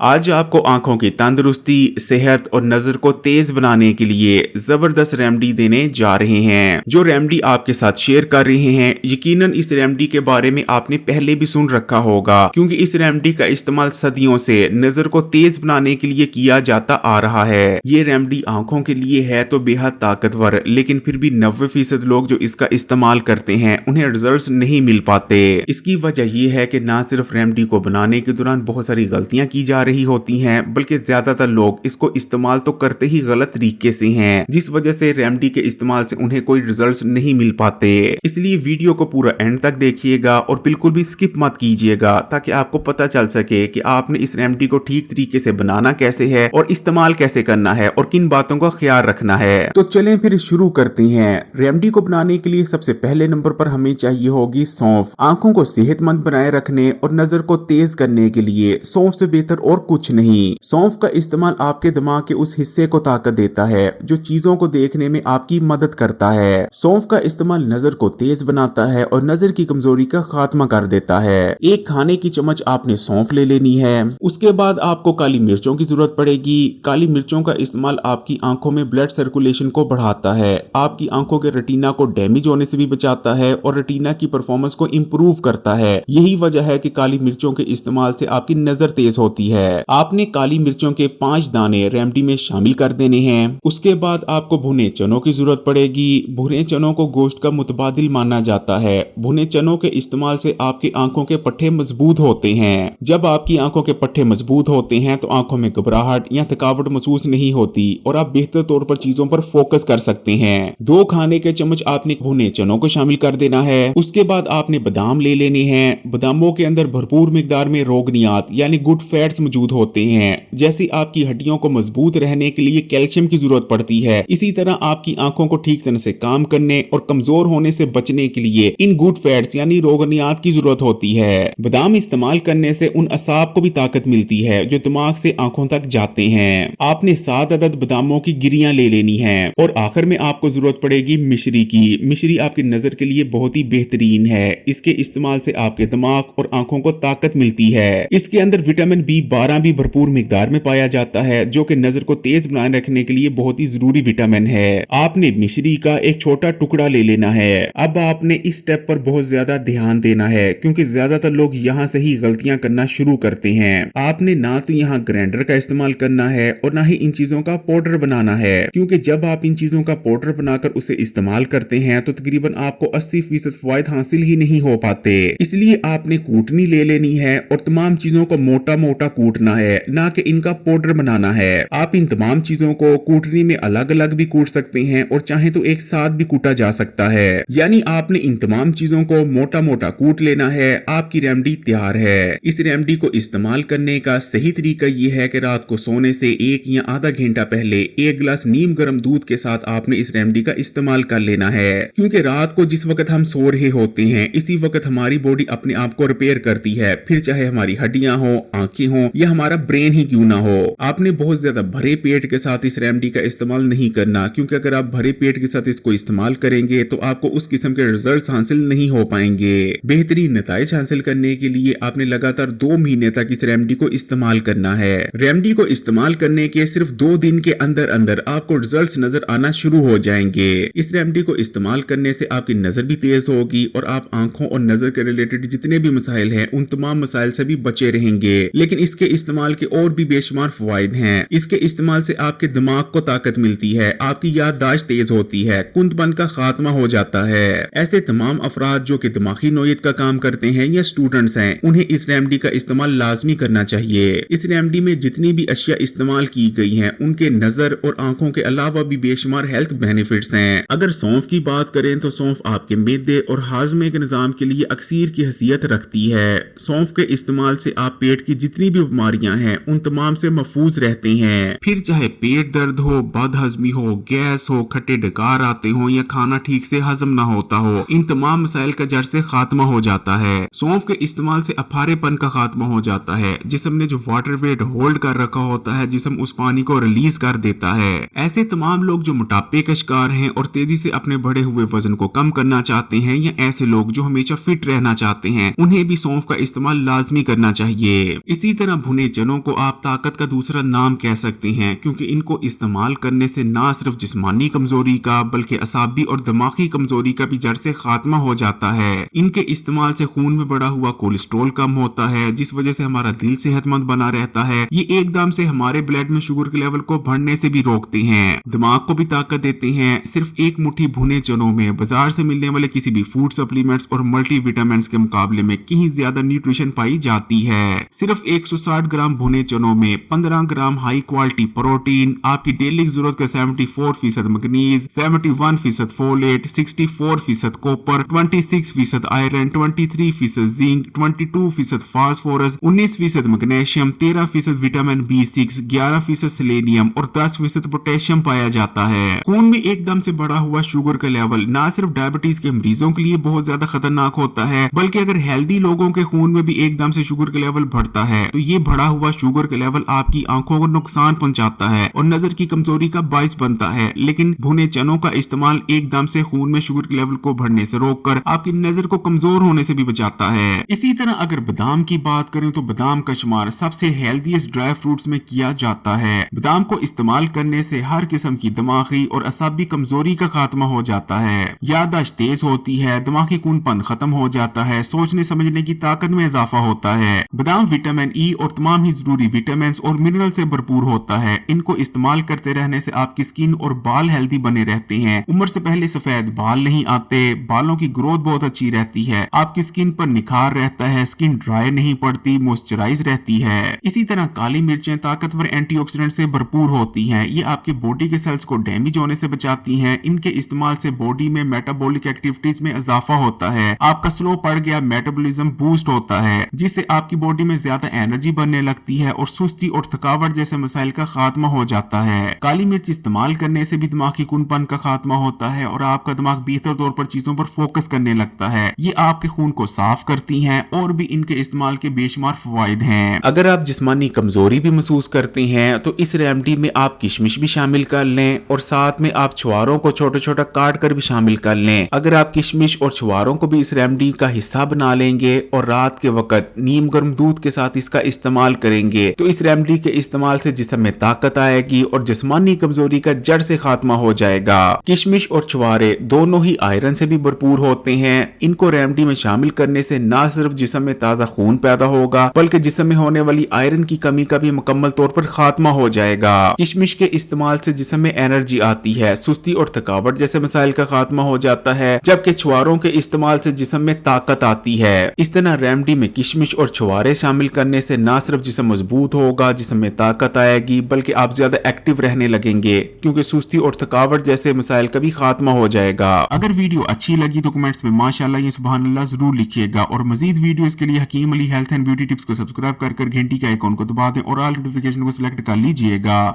आज आपको आंखों की तंदुरुस्ती, सेहत और नजर को तेज बनाने के लिए जबरदस्त रेमेडी देने जा रहे हैं। जो रेमेडी आपके साथ शेयर कर रहे हैं, यकीनन इस रेमेडी के बारे में आपने पहले भी सुन रखा होगा, क्योंकि इस रेमेडी का इस्तेमाल सदियों से नजर को तेज बनाने के लिए किया जाता आ रहा है। ये रेमेडी आंखों के लिए है तो बेहद ताकतवर, लेकिन फिर भी 90% लोग जो इसका इस्तेमाल करते हैं उन्हें रिजल्ट्स नहीं मिल पाते। इसकी वजह यह है कि ना सिर्फ रेमेडी को बनाने के दौरान बहुत सारी गलतियां की जा रही होती हैं, बल्कि ज्यादातर लोग इसको इस्तेमाल तो करते ही गलत तरीके से हैं, जिस वजह से रेमेडी के इस्तेमाल से उन्हें कोई रिजल्ट्स नहीं मिल पाते। इसलिए वीडियो को पूरा एंड तक देखिएगा और बिल्कुल भी स्किप मत कीजिएगा, ताकि आपको पता चल सके कि आपने इस रेमेडी को ठीक तरीके से बनाना कैसे है और इस्तेमाल कैसे करना है और किन बातों का ख्याल रखना है। तो चलें फिर शुरू करते हैं। रेमेडी को बनाने के लिए सबसे पहले नंबर पर हमें चाहिए होगी सौंफ। आंखों को सेहतमंद बनाए रखने और नजर को तेज करने के लिए सौंफ से बेहतर और कुछ नहीं। सौंफ का इस्तेमाल आपके दिमाग के उस हिस्से को ताकत देता है जो चीजों को देखने में आपकी मदद करता है। सौंफ का इस्तेमाल नजर को तेज बनाता है और नजर की कमजोरी का खात्मा कर देता है। एक खाने की चम्मच आपने सौंफ ले लेनी है। उसके बाद आपको काली मिर्चों की जरूरत पड़ेगी। काली मिर्चों का इस्तेमाल आपकी आंखों में ब्लड सर्कुलेशन को बढ़ाता है, आपकी आंखों के रेटिना को डैमेज होने से भी बचाता है और रेटिना की परफॉर्मेंस को इम्प्रूव करता है। यही वजह है कि काली मिर्चों के इस्तेमाल से आपकी नजर तेज होती है। आपने काली मिर्चों के 5 दाने रेमेडी में शामिल कर देने हैं। उसके बाद आपको भुने चनों की जरूरत पड़ेगी। भुने चनों को गोश्त का मुतबादिल माना जाता है। भुने चनों के इस्तेमाल से आपकी आंखों के पट्टे मजबूत होते हैं। जब आपकी आंखों के पट्टे मजबूत होते हैं तो आंखों में घबराहट या थकावट महसूस नहीं होती और आप बेहतर तौर पर चीजों पर फोकस कर सकते हैं। 2 खाने के चम्मच आपने भुने चनों को शामिल कर देना है। उसके बाद आपने बादाम ले लेने हैं। बादामों के अंदर भरपूर मिकदार में रोगनियात यानी गुड फैट्स मौजूद होते हैं। जैसे आपकी हड्डियों को मजबूत रहने के लिए कैल्शियम की जरूरत पड़ती है, इसी तरह आपकी आंखों को ठीक तरह से काम करने और कमजोर होने से बचने के लिए इन गुड फैट्स यानी रोगनियात की जरूरत होती है। बादाम इस्तेमाल करने से उन असाब को भी ताकत मिलती है जो दिमाग से आंखों तक जाते हैं। आपने 7 अदद बादामों की गिरियां ले लेनी है और आखिर में आपको जरूरत पड़ेगी मिश्री की। मिश्री आपकी नजर के लिए बहुत ही बेहतरीन है। इसके इस्तेमाल से आपके दिमाग और आंखों को ताकत मिलती है। इसके अंदर विटामिन B12 भी भरपूर मिकदार में पाया जाता है, जो कि नजर को तेज बनाए रखने के लिए बहुत ही जरूरी विटामिन है। आपने मिश्री का एक छोटा टुकड़ा ले लेना है। अब आपने इस स्टेप पर बहुत ज्यादा ध्यान देना है, क्योंकि ज्यादातर लोग यहाँ से ही गलतियां करना शुरू करते हैं। आपने ना तो यहाँ ग्राइंडर का इस्तेमाल करना है और ना ही इन चीजों का पाउडर बनाना है, क्योंकि जब आप इन चीजों का पाउडर बनाकर उसे इस्तेमाल करते हैं तो तकरीबन आपको 80% फायद हासिल ही नहीं हो पाते। इसलिए आपने कूटनी ले लेनी है और तमाम चीजों को मोटा मोटा कूटना है, ना कि इनका पाउडर बनाना है। आप इन तमाम चीजों को कूटनी में अलग अलग भी कूट सकते हैं और चाहे तो एक साथ भी कूटा जा सकता है। यानी आपने इन तमाम चीजों को मोटा मोटा कूट लेना है। आपकी रेमेडी तैयार है। इस रेमेडी को इस्तेमाल करने का सही तरीका यह है कि रात को सोने से 1 या आधा घंटा पहले 1 गिलास नीम गर्म दूध के साथ आपने इस रेमेडी का इस्तेमाल कर लेना है, क्योंकि रात को जिस वक्त हम सो रहे होते हैं इसी वक्त हमारी बॉडी अपने आप को रिपेयर करती है, फिर चाहे हमारी हड्डियां हो, आंखें हो या हमारा ब्रेन ही क्यों ना हो। आपने बहुत ज्यादा भरे पेट के साथ इस रेमेडी का इस्तेमाल नहीं करना, क्योंकि अगर आप भरे पेट के साथ इसको इस्तेमाल करेंगे तो आपको उस किस्म के रिजल्ट्स हासिल नहीं हो पाएंगे। बेहतरीन नताइज हासिल करने के लिए आपने लगातार 2 महीने तक इस रेमेडी को इस्तेमाल करना है। रेमेडी को इस्तेमाल करने के सिर्फ 2 दिन के अंदर अंदर आपको रिजल्ट्स नजर आना शुरू हो जाएंगे। इस रेमेडी को इस्तेमाल करने से आपकी नजर भी तेज होगी और आप आंखों और नजर के रिलेटेड जितने भी मसाइल हैं उन तमाम मसाइल से भी बचे रहेंगे। लेकिन इसके इस्तेमाल के और भी बेशुमार फवाइद हैं। इसके इस्तेमाल से आपके दिमाग को ताकत मिलती है, आपकी याददाश्त तेज होती है, कुंदपन का खात्मा हो जाता है। ऐसे तमाम अफराद जो कि दिमागी नोयत का काम करते हैं या स्टूडेंट्स हैं, उन्हें इस रेमेडी का इस्तेमाल लाजमी करना चाहिए। इस रेमेडी में जितनी भी अशिया इस्तेमाल की गई हैं उनके नजर और आंखों के अलावा भी बेशुमार हेल्थ बेनिफिट्स हैं। अगर सौंफ की बात करें तो सौंफ आपके मैदे और हाजमे के निजाम के लिए अक्सीर की हैसियत रखती है। सौंफ के इस्तेमाल से आप पेट की जितनी भी बीमारियां हैं उन तमाम से महफूज रहते हैं। फिर चाहे पेट दर्द हो, बदहजमी हो, गैस हो, खट्टे डकार आते हो या खाना ठीक से हजम ना होता हो, इन तमाम मसाइल का जड़ से खात्मा हो जाता है। सौंफ के इस्तेमाल से अफारेपन का खात्मा हो जाता है। जिस्म ने जो वाटर वेट होल्ड कर रखा होता है, जिस्म उस पानी को रिलीज कर देता है। ऐसे तमाम लोग जो मोटापे का शिकार हैं और तेजी से अपने बढ़े हुए वजन को कम करना चाहते हैं, या ऐसे लोग जो हमेशा फिट रहना चाहते हैं, उन्हें भी सौंफ का इस्तेमाल लाजमी करना चाहिए। इसी तरह भुने चनों को आप ताकत का दूसरा नाम कह सकते हैं, क्योंकि इनको इस्तेमाल करने से ना सिर्फ जिस्मानी कमजोरी का बल्कि असाबी और दिमागी कमजोरी का भी जड़ से खात्मा हो जाता है। इनके इस्तेमाल से खून में बढ़ा हुआ कोलेस्ट्रॉल कम होता है, जिस वजह से हमारा दिल सेहतमंद बना रहता है। ये एकदम से हमारे ब्लड में शुगर के लेवल को बढ़ने से भी रोकते हैं, दिमाग को भी ताकत देते हैं। सिर्फ एक मुट्ठी भुने चनों में बाजार से मिलने वाले किसी भी फूड सप्लीमेंट्स और मल्टीविटामिन्स के मुकाबले में कहीं ज्यादा न्यूट्रिशन पाई जाती है। सिर्फ 160 ग्राम भुने चनों में 15 ग्राम हाई क्वालिटी प्रोटीन, आपकी डेली जरूरत का 74% manganese, 71% folate, 64% copper, 26% iron, 23% zinc, 22% phosphorus, 19% magnesium, 13% vitamin B6, 11% selenium और 10% पोटेशियम पाया जाता है। खून में एकदम से बढ़ा हुआ शुगर का लेवल ना सिर्फ डायबिटीज के मरीजों के लिए बहुत ज्यादा खतरनाक होता है, बल्कि अगर हेल्दी लोगों के खून में भी एकदम से शुगर का लेवल बढ़ता है तो ये बढ़ा हुआ शुगर का लेवल आपकी आंखों को नुकसान पहुंचाता है और नजर की कमजोरी का बायस बनता है। लेकिन भुने चनों का इस्तेमाल एकदम से खून में शुगर के लेवल को बढ़ने से रोककर आपकी नजर को कमजोर होने से भी बचाता है। इसी तरह अगर बादाम की बात करें तो बादाम का शुमार सबसे हेल्दीएस्ट ड्राई फ्रूट्स में किया जाता है। बादाम को इस्तेमाल करने से हर किस्म की दिमागी और असाबी कमजोरी का खात्मा हो जाता है, याददाश्त तेज होती है, दिमागी कूनपन खत्म हो जाता है, सोचने समझने की ताकत में इजाफा होता है। बादाम विटामिन ई और तमाम ही जरूरी विटामिन और मिनरल से भरपूर होता है। इनको इस्तेमाल करते रहने से आपकी स्किन और बाल हेल्दी बने रहते हैं। उम्र से पहले सफेद बाल नहीं आते, बालों की ग्रोथ बहुत अच्छी रहती है, आपकी स्किन पर निखार रहता है, स्किन ड्राई नहीं पड़ती, मॉइस्चराइज रहती है। इसी तरह काली मिर्चें ताकतवर एंटीऑक्सीडेंट से भरपूर होती हैं। ये आपके बॉडी के सेल्स को डैमेज होने से बचाती हैं। इनके इस्तेमाल से बॉडी में मेटाबॉलिक एक्टिविटीज में इजाफा होता है, आपका स्लो पड़ गया मेटाबॉलिज्म बूस्ट होता है, जिससे आपकी बॉडी में ज्यादा एनर्जी बनने लगती है और सुस्ती और थकावट जैसे मसाइल का खात्मा हो जाता है। काली मिर्च इस्तेमाल करने से भी दिमागी कुनपन का खात्मा होता है और आपका दिमाग बेहतर तौर पर चीजों पर फोकस करने लगता है। ये आपके खून को साफ करती हैं और भी इनके इस्तेमाल के बेशुमार फवाइद हैं। अगर आप जिस्मानी कमजोरी भी महसूस करते हैं तो इस रेमेडी में आप किशमिश भी शामिल कर लें और साथ में आप छुआरों को छोटा छोटा काट कर भी शामिल कर लें। अगर आप किशमिश और छुआरों को भी इस रेमेडी का हिस्सा बना लेंगे और रात के वक्त नीम गर्म दूध के साथ इसका इस्तेमाल करेंगे तो इस रेमेडी के इस्तेमाल से जिस्म में ताकत आएगी और जिस्मानी कमजोरी का जड़ से खात्मा हो जाएगा। किशमिश और छुआरे दोनों ही आयरन से भी भरपूर होते हैं। इनको रेमेडी में शामिल करने से न सिर्फ जिस्म में ताजा खून पैदा होगा बल्कि जिस्म में होने वाली आयरन की कमी का भी मुकम्मल तौर पर खात्मा हो जाएगा। किशमिश के इस्तेमाल से जिस्म में एनर्जी आती है, सुस्ती और थकावट जैसे मसाइल का खात्मा हो जाता है, जबकि छुआरों के इस्तेमाल से जिस्म में ताकत आती है। इस तरह रेमेडी में किशमिश और छुआरे शामिल करने से न सिर्फ जिस्म मजबूत होगा, जिस्म में ताकत आएगी, बल्कि आप ज्यादा एक्टिव रहने लगेंगे क्योंकि सुस्ती और थकावट जैसे मसाइल का भी खात्मा हो जाएगा। अगर वीडियो अच्छी लगी तो कमेंट्स में माशाल्लाह या सुभान अल्लाह जरूर लिखिएगा और मजीद वीडियोस के लिए Hakim Ali health and beauty tips को सब्सक्राइब कर घंटी के आइकॉन को दबा दें और ऑल नोटिफिकेशन को सिलेक्ट कर लीजिएगा।